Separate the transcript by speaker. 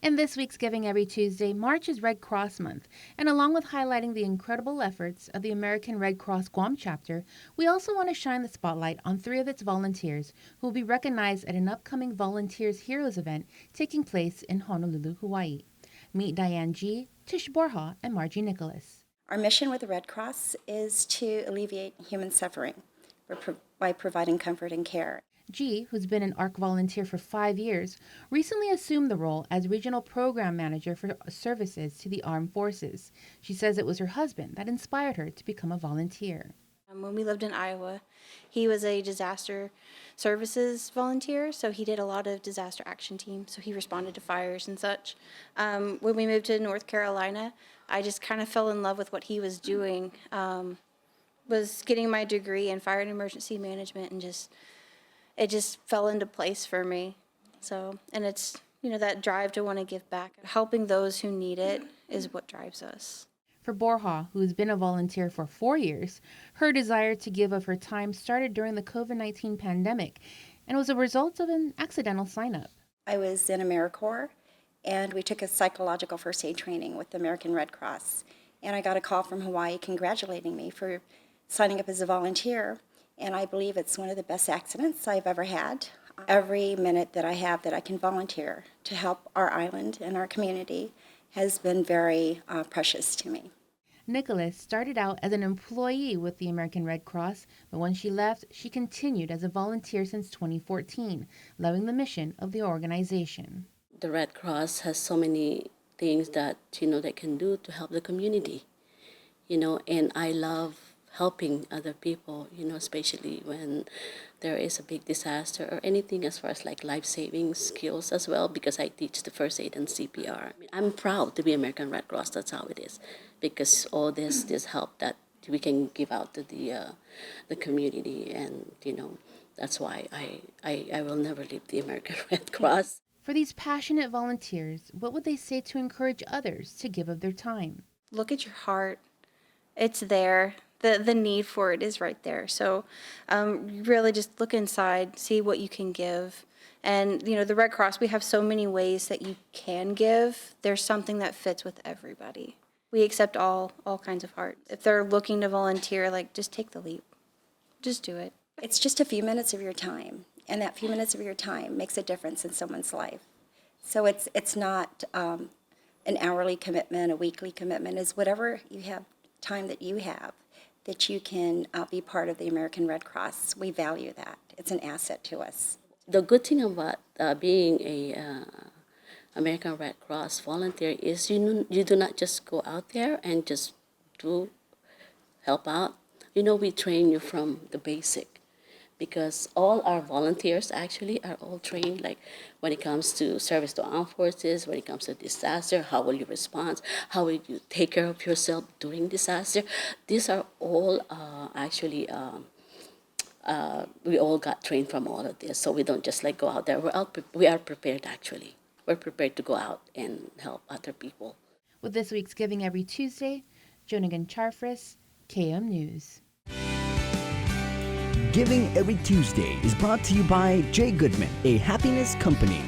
Speaker 1: In this week's Giving Every Tuesday, March is Red Cross Month, and along with highlighting the incredible efforts of the American Red Cross Guam Chapter, we also want to shine the spotlight on 3 of its volunteers who will be recognized at an upcoming Volunteers Heroes event taking place in Honolulu, Hawaii. Meet Diane G., Tish Borja, and Margie Nicholas.
Speaker 2: Our mission with the Red Cross is to alleviate human suffering by providing comfort and care.
Speaker 1: G., who's been an ARC volunteer for 5 years, recently assumed the role as Regional Program Manager for Services to the Armed Forces. She says it was her husband that inspired her to become a volunteer.
Speaker 3: When we lived in Iowa, he was a disaster services volunteer, so he did a lot of disaster action teams, so he responded to fires and such. When we moved to North Carolina, I just kind of fell in love with what he was doing, was getting my degree in fire and emergency management, and it just fell into place for me. So, and it's, that drive to want to give back. Helping those who need it is what drives us.
Speaker 1: For Borja, who has been a volunteer for 4 years, her desire to give of her time started during the COVID-19 pandemic and was a result of an accidental sign-up.
Speaker 2: I was in AmeriCorps, and we took a psychological first aid training with the American Red Cross. And I got a call from Hawaii congratulating me for signing up as a volunteer. And I believe it's one of the best accidents I've ever had. Every minute that I have that I can volunteer to help our island and our community has been very precious to me.
Speaker 1: Nicholas started out as an employee with the American Red Cross, but when she left, she continued as a volunteer since 2014, loving the mission of the organization.
Speaker 4: The Red Cross has so many things that, they can do to help the community, and I love helping other people, especially when there is a big disaster or anything as far as like life-saving skills as well, because I teach the first aid and CPR. I'm proud to be American Red Cross, that's how it is, because all this help that we can give out to the community, and, that's why I will never leave the American Red Cross.
Speaker 1: For these passionate volunteers, what would they say to encourage others to give of their time?
Speaker 3: Look at your heart. It's there. The need for it is right there. So really just look inside, see what you can give. And, the Red Cross, we have so many ways that you can give. There's something that fits with everybody. We accept all kinds of heart. If they're looking to volunteer, just take the leap. Just do it.
Speaker 2: It's just a few minutes of your time, and that few minutes of your time makes a difference in someone's life. So it's not an hourly commitment, a weekly commitment. It's whatever you have, time that you have, that you can be part of the American Red Cross. We value that. It's an asset to us.
Speaker 4: The good thing about being a American Red Cross volunteer is you do not just go out there and just help out. We train you from the basic, because all our volunteers actually are all trained, like when it comes to service to armed forces, when it comes to disaster, how will you respond, how will you take care of yourself during disaster. These are all we all got trained from all of this, so we don't just go out there. We are prepared actually. We're prepared to go out and help other people.
Speaker 1: With this week's Giving Every Tuesday, Jonigan Charfris, KM News.
Speaker 5: Giving Every Tuesday is brought to you by J. Goodman, a happiness company.